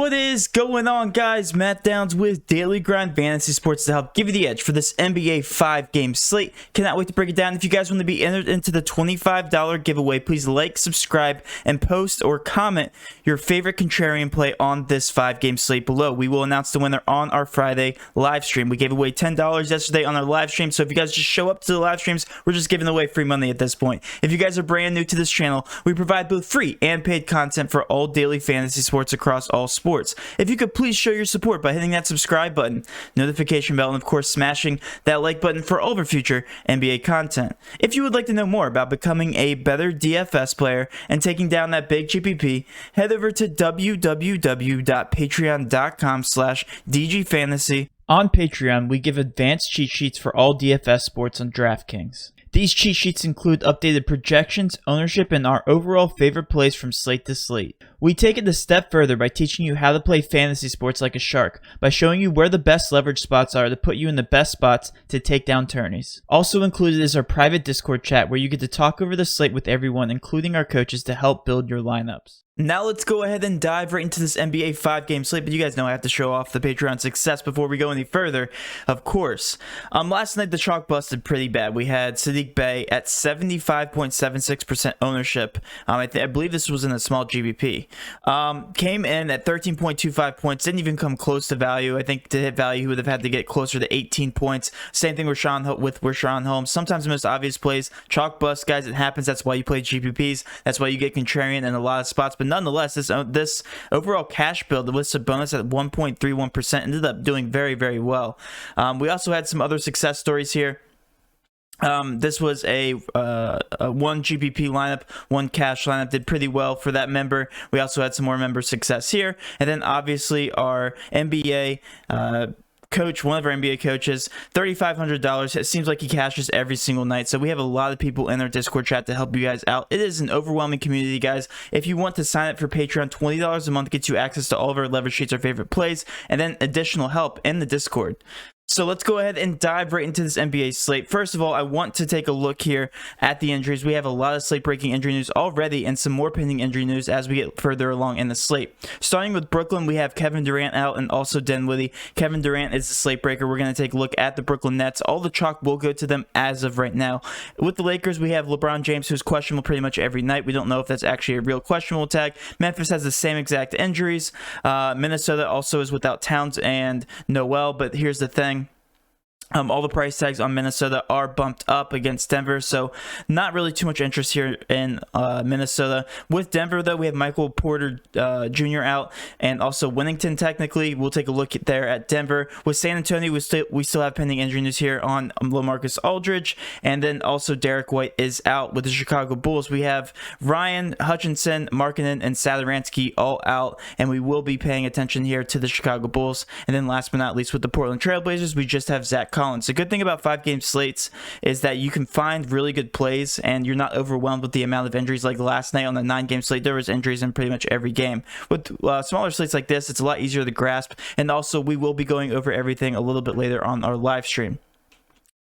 What is going on, guys? Matt Downs with Daily Grind Fantasy Sports to help give you the edge for this NBA 5-game slate. Cannot wait to break it down. If you guys want to be entered into the $25 giveaway, please like, subscribe, and post or comment your favorite contrarian play on this 5-game slate below. We will announce the winner on our Friday live stream. We gave away $10 yesterday on our live stream, so if you guys just show up to the live streams, we're just giving away free money at this point. If you guys are brand new to this channel, we provide both free and paid content for all daily fantasy sports across all sports. If you could please show your support by hitting that subscribe button, notification bell, and of course smashing that like button for all of our future NBA content. If you would like to know more about becoming a better DFS player and taking down that big GPP, head over to www.patreon.com/DGFantasy. On Patreon, we give advanced cheat sheets for all DFS sports on Draftkings. These cheat sheets include updated projections, ownership, and our overall favorite plays from slate to slate. We take it a step further by teaching you how to play fantasy sports like a shark, by showing you where the best leverage spots are to put you in the best spots to take down tourneys. Also included is our private Discord chat where you get to talk over the slate with everyone, including our coaches, to help build your lineups. Now let's go ahead and dive right into this NBA 5-game slate, but you guys know I have to show off the Patreon success before we go any further, of course. Last night the chalk busted pretty bad. We had Saddiq Bey at 75.76% ownership. I believe this was in a small GPP. Came in at 13.25 points, didn't even come close to value. I think to hit value he would have had to get closer to 18 points. Same thing with Rashawn Holmes. Sometimes the most obvious plays, chalk bust, guys, it happens. That's why you play GPPs. That's why you get contrarian in a lot of spots. But nonetheless, this overall cash build, the listed bonus at 1.31%, ended up doing very, very well. We also had some other success stories here. This was a one GPP lineup, one cash lineup, did pretty well for that member. We also had some more member success here. And then obviously our NBA coach, one of our NBA coaches, $3,500. It seems like he cashes every single night. So we have a lot of people in our Discord chat to help you guys out. It is an overwhelming community, guys. If you want to sign up for Patreon, $20 a month gets you access to all of our leverage sheets, our favorite plays, and then additional help in the Discord. So let's go ahead and dive right into this NBA slate. First of all, I want to take a look here at the injuries. We have a lot of slate-breaking injury news already and some more pending injury news as we get further along in the slate. Starting with Brooklyn, we have Kevin Durant out and also Dinwiddie. Kevin Durant is the slate breaker. We're going to take a look at the Brooklyn Nets. All the chalk will go to them as of right now. With the Lakers, we have LeBron James, who's questionable pretty much every night. We don't know if that's actually a real questionable tag. Memphis has the same exact injuries. Minnesota also is without Towns and Noel, but here's the thing. All the price tags on Minnesota are bumped up against Denver, so not really too much interest here in Minnesota. With Denver, though, we have Michael Porter Jr. out, and also Winnington, technically. We'll take a look there at Denver. With San Antonio, we still have pending injury news here on LaMarcus Aldridge, and then also Derek White is out. With the Chicago Bulls, we have Ryan, Hutchinson, Markkanen, and Satoransky all out, and we will be paying attention here to the Chicago Bulls. And then last but not least, with the Portland Trailblazers, we just have Zach Collins. The good thing about 5-game slates is that you can find really good plays and you're not overwhelmed with the amount of injuries. Like last night on the 9-game slate, there was injuries in pretty much every game. With smaller slates like this, it's a lot easier to grasp, and also we will be going over everything a little bit later on our live stream.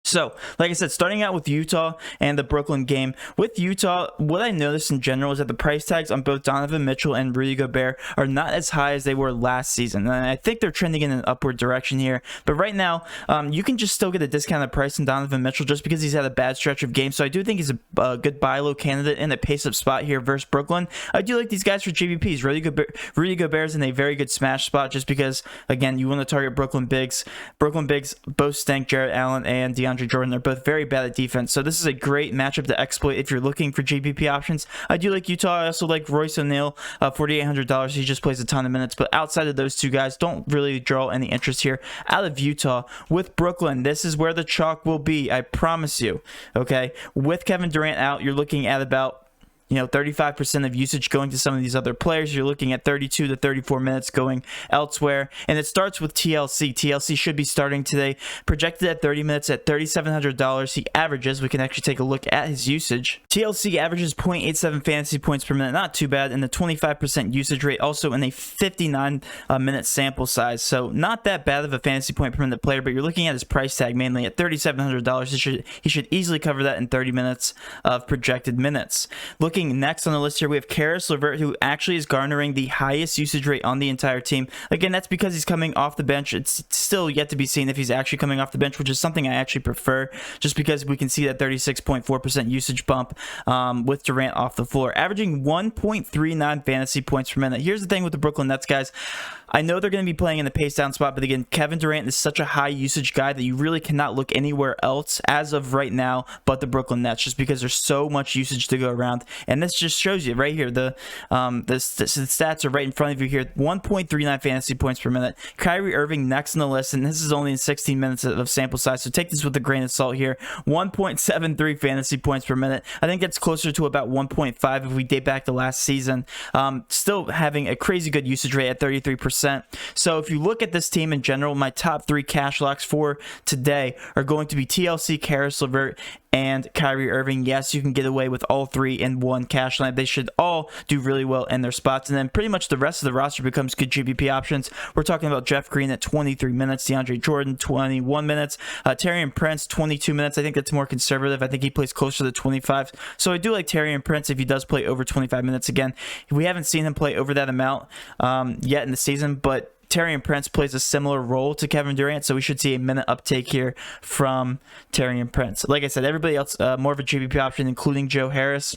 So, like I said, starting out with Utah and the Brooklyn game. With Utah, what I noticed in general is that the price tags on both Donovan Mitchell and Rudy Gobert are not as high as they were last season. And I think they're trending in an upward direction here. But right now, you can just still get a discounted price on Donovan Mitchell just because he's had a bad stretch of games. So I do think he's a good buy low candidate in a pace-up spot here versus Brooklyn. I do like these guys for GPPs. Rudy Gobert is in a very good smash spot just because, again, you want to target Brooklyn bigs. Brooklyn bigs both stink. Jarrett Allen and DeAndre Jordan are both very bad at defense, so this is a great matchup to exploit if you're looking for GPP options. I do like Utah. I also like Royce O'Neal, $4,800. He just plays a ton of minutes, but outside of those two guys, don't really draw any interest here out of Utah. With Brooklyn, this is where the chalk will be, I promise you. Okay, with Kevin Durant out, you're looking at about 35% of usage going to some of these other players. You're looking at 32 to 34 minutes going elsewhere. And it starts with TLC. TLC should be starting today. Projected at 30 minutes at $3,700. He averages, we can actually take a look at his usage. TLC averages 0.87 fantasy points per minute. Not too bad. And the 25% usage rate also in a 59-minute sample size. So not that bad of a fantasy point per minute player, but you're looking at his price tag mainly at $3,700. He should easily cover that in 30 minutes of projected minutes. Looking looking next on the list here, we have Karis LeVert, who actually is garnering the highest usage rate on the entire team. Again, that's because he's coming off the bench. It's still yet to be seen if he's actually coming off the bench, which is something I actually prefer, just because we can see that 36.4% usage bump with Durant off the floor, averaging 1.39 fantasy points per minute. Here's the thing with the Brooklyn Nets, guys. I know they're going to be playing in the pace down spot, but again, Kevin Durant is such a high usage guy that you really cannot look anywhere else as of right now but the Brooklyn Nets, just because there's so much usage to go around. And this just shows you right here, the stats are right in front of you here. 1.39 fantasy points per minute. Kyrie Irving next on the list, and this is only in 16 minutes of sample size, so take this with a grain of salt here. 1.73 fantasy points per minute. I think that's closer to about 1.5 if we date back to last season. Still having a crazy good usage rate at 33%. So if you look at this team in general, my top 3 cash locks for today are going to be TLC, Karis LeVert, and Kyrie Irving. Yes, you can get away with all 3 in one cash line. They should all do really well in their spots. And then pretty much the rest of the roster becomes good GPP options. We're talking about Jeff Green at 23 minutes, DeAndre Jordan 21 minutes, Taurean Prince 22 minutes. I think that's more conservative. I think he plays closer to 25. So I do like Taurean Prince if he does play over 25 minutes. Again, we haven't seen him play over that amount yet in the season, but Taurean Prince plays a similar role to Kevin Durant, so we should see a minute uptake here from Taurean Prince. Like I said, everybody else more of a GPP option, including Joe Harris.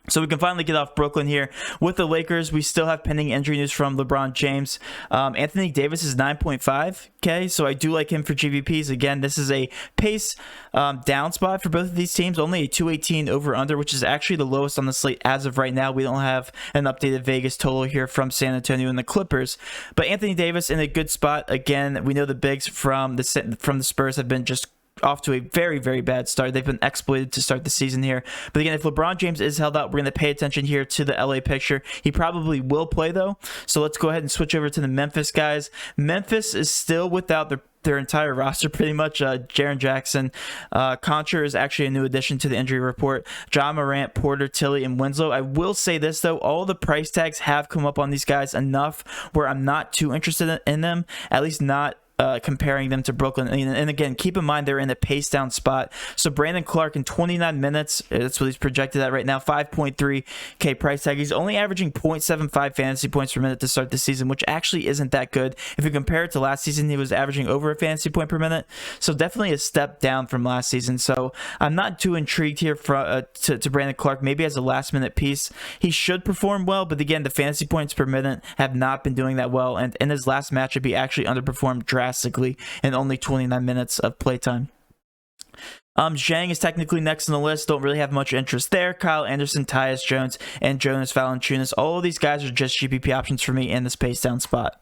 So we can finally get off Brooklyn here. With the Lakers, we still have pending injury news from LeBron James. Anthony Davis is 9.5K, so I do like him for GPPs. Again, this is a pace down spot for both of these teams. Only a 218 over-under, which is actually the lowest on the slate as of right now. We don't have an updated Vegas total here from San Antonio and the Clippers. But Anthony Davis in a good spot. Again, we know the bigs from the Spurs have been just off to a very, very bad start. They've been exploited to start the season here. But again, if LeBron James is held out, we're going to pay attention here to the LA picture. He probably will play, though. So let's go ahead and switch over to the Memphis guys. Memphis is still without their entire roster pretty much. Jaren Jackson, Concher is actually a new addition to the injury report. John Morant, Porter, Tilly, and Winslow. I will say this, though. All the price tags have come up on these guys enough where I'm not too interested in them, at least not comparing them to Brooklyn. And again, keep in mind they're in a pace down spot. So Brandon Clark in 29 minutes, that's what he's projected at right now, 5.3K price tag. He's only averaging 0.75 fantasy points per minute to start the season, which actually isn't that good. If you compare it to last season, he was averaging over a fantasy point per minute. So definitely a step down from last season. So I'm not too intrigued here to Brandon Clark. Maybe as a last minute piece, he should perform well. But again, the fantasy points per minute have not been doing that well. And in his last matchup, he actually underperformed drastically in only 29 minutes of playtime. Zhang is technically next on the list. Don't really have much interest there. Kyle Anderson, Tyus Jones, and Jonas Valanciunas. All of these guys are just GPP options for me in this pace down spot.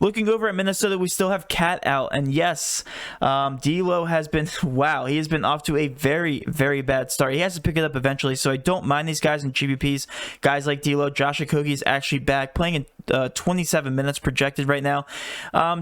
Looking over at Minnesota, we still have Cat out, and yes, D'Lo has been, wow, he has been off to a very, very bad start. He has to pick it up eventually, so I don't mind these guys in GPPs. Guys like D'Lo, Josh Okogie is actually back, playing in 27 minutes projected right now.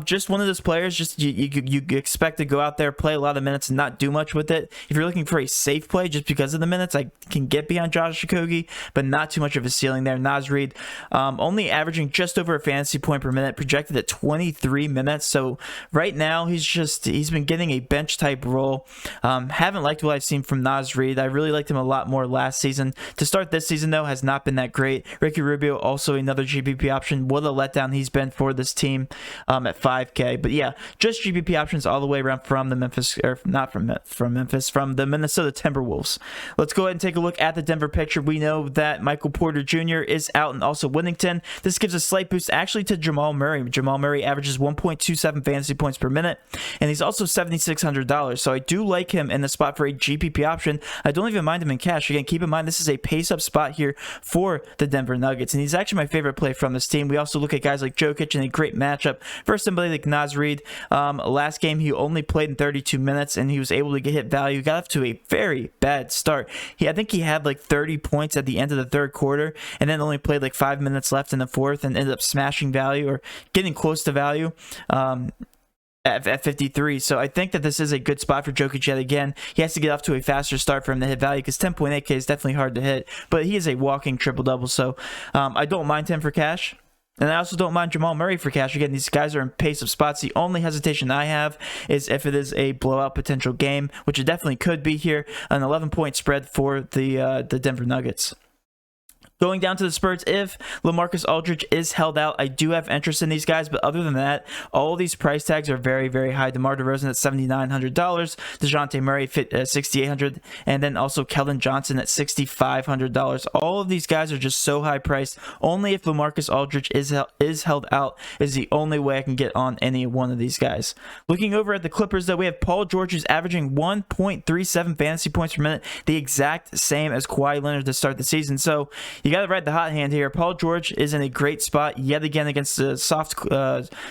Just one of those players, just you expect to go out there, play a lot of minutes, and not do much with it. If you're looking for a safe play just because of the minutes, I can get behind Josh Okogie, but not too much of a ceiling there. Naz Reid, only averaging just over a fantasy point per minute, projected at 23 minutes. So right now he's been getting a bench type role. Haven't liked what I've seen from Naz Reid. I really liked him a lot more last season. To start this season though, has not been that great. Ricky Rubio, also another GPP option. What a letdown he's been for this team at 5K. But yeah, just GPP options all the way around from the Memphis, or not from Memphis, from the Minnesota Timberwolves. Let's go ahead and take a look at the Denver picture. We know that Michael Porter Jr. is out, and also Whittington. This gives a slight boost actually to Jamal Murray. Jamal Murray averages 1.27 fantasy points per minute, and he's also $7,600. So I do like him in the spot for a GPP option. I don't even mind him in cash. Again, keep in mind this is a pace-up spot here for the Denver Nuggets, and he's actually my favorite play from this team. We also look at guys like Jokic in a great matchup versus somebody like Naz Reid. Last game, he only played in 32 minutes, and he was able to get hit value. Got off to a very bad start. I think he had like 30 points at the end of the third quarter, and then only played like 5 minutes left in the fourth, and ended up smashing value or getting close to value at 53. So I think that this is a good spot for Jokic yet again. He has to get off to a faster start for him to hit value, because 10.8K is definitely hard to hit, but he is a walking triple-double. So I don't mind him for cash. And I also don't mind Jamal Murray for cash. Again, these guys are in pace of spots. The only hesitation I have is if it is a blowout potential game, which it definitely could be here. An 11-point spread for the Denver Nuggets. Going down to the Spurs, if LaMarcus Aldridge is held out, I do have interest in these guys, but other than that, all these price tags are very, very high. DeMar DeRozan at $7,900, DeJounte Murray $6,800, and then also Keldon Johnson at $6,500. All of these guys are just so high priced. Only if LaMarcus Aldridge is held out is the only way I can get on any one of these guys. Looking over at the Clippers, though, we have Paul George, who's averaging 1.37 fantasy points per minute, the exact same as Kawhi Leonard to start the season. So you got to ride the hot hand here. Paul George is in a great spot yet again against the soft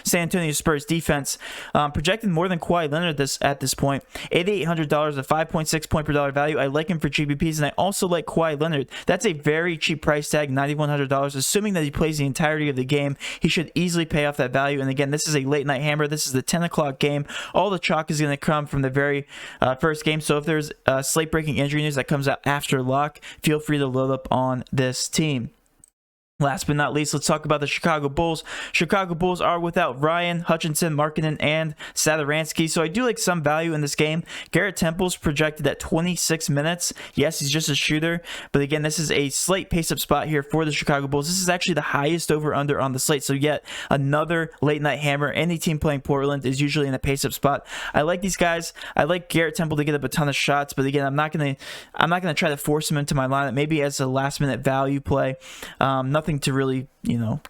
San Antonio Spurs defense. Projected more than Kawhi Leonard at this point. $8,800, a 5.6 point per dollar value. I like him for GPPs, and I also like Kawhi Leonard. That's a very cheap price tag, $9,100. Assuming that he plays the entirety of the game, he should easily pay off that value. And again, this is a late night hammer. This is the 10 o'clock game. All the chalk is going to come from the very first game. So if there's slate breaking injury news that comes out after lock, feel free to load up on this team. Last but not least, let's talk about the Chicago Bulls. Chicago Bulls are without Ryan, Hutchinson, Markkanen, and Satoransky, so I do like some value in this game. Garrett Temple's projected at 26 minutes. Yes, he's just a shooter, but again, this is a slate pace-up spot here for the Chicago Bulls. This is actually the highest over-under on the slate, so yet another late-night hammer. Any team playing Portland is usually in a pace-up spot. I like these guys. I like Garrett Temple to get up a ton of shots, but again, I'm not gonna try to force him into my lineup. Maybe as a last-minute value play. Nothing to really,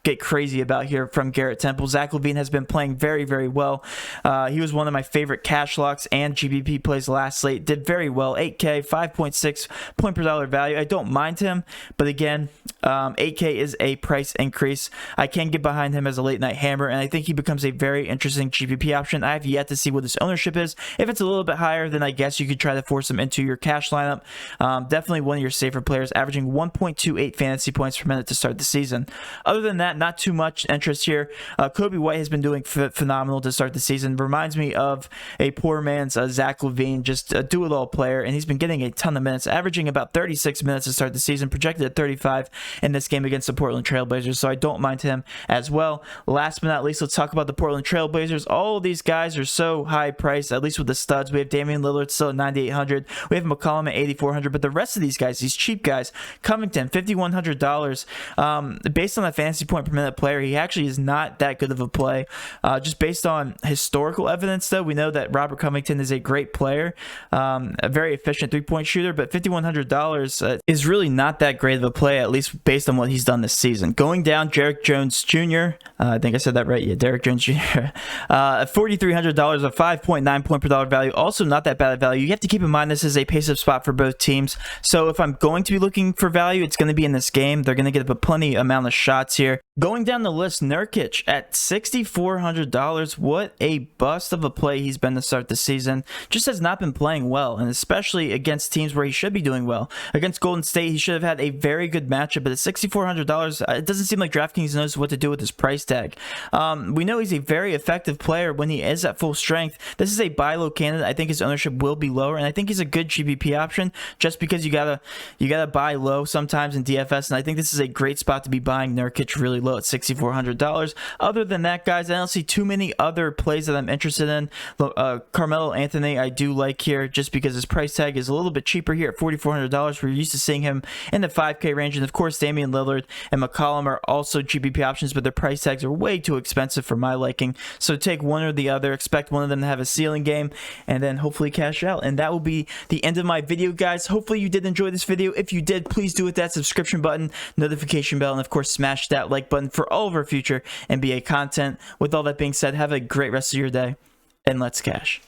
get crazy about here from Garrett Temple. Zach LaVine has been playing very, very well. He was one of my favorite cash locks and GPP plays last slate. Did very well. 8K, 5.6 point per dollar value. I don't mind him, but again, 8K is a price increase. I can get behind him as a late night hammer, and I think he becomes a very interesting GPP option. I have yet to see what his ownership is. If it's a little bit higher, then I guess you could try to force him into your cash lineup. Definitely one of your safer players, averaging 1.28 fantasy points per minute to start the season. Other than that, not too much interest here. Kobe White has been doing phenomenal to start the season. Reminds me of a poor man's Zach LaVine, just a do-it-all player, and he's been getting a ton of minutes, averaging about 36 minutes to start the season, projected at 35 in this game against the Portland Trailblazers, so I don't mind him as well. Last but not least, let's talk about the Portland Trailblazers. All of these guys are so high priced, at least with the studs. We have Damian Lillard still at $9,800. We have McCollum at $8,400, but the rest of these guys, these cheap guys, Covington, $5,100. Based on the fantasy point per minute player, he actually is not that good of a play. Just based on historical evidence, though, we know that Robert Covington is a great player, a very efficient three-point shooter, but $5,100 is really not that great of a play, at least based on what he's done this season. Going down, Derrick Jones Jr., I think I said that right, yeah, Derrick Jones Jr., $4,300, a 5.9 point per dollar value, also not that bad of value. You have to keep in mind this is a pace-up spot for both teams, so if I'm going to be looking for value, it's going to be in this game. They're going to get a plenty amount of shots here. Going down the list, Nurkic at $6,400. What a bust of a play he's been to start the season. Just has not been playing well, and especially against teams where he should be doing well. Against Golden State, he should have had a very good matchup, but at $6,400, it doesn't seem like DraftKings knows what to do with his price tag. We know he's a very effective player when he is at full strength. This is a buy low candidate. I think his ownership will be lower, and I think he's a good GPP option just because you gotta buy low sometimes in DFS, and I think this is a great spot to be buying Nurkic really low at $6,400. Other than that, guys, I don't see too many other plays that I'm interested in. Carmelo Anthony I do like here just because his price tag is a little bit cheaper here at $4,400. We're used to seeing him in the 5K range, and of course Damian Lillard and McCollum are also GPP options, but their price tags are way too expensive for my liking. So take one or the other, expect one of them to have a ceiling game, and then hopefully cash out. And that will be the end of my video, guys. Hopefully you did enjoy this video. If you did, please do hit that subscription button, notification bell, and of course smash that like button for all of our future NBA content. With all that being said, have a great rest of your day, and let's cash.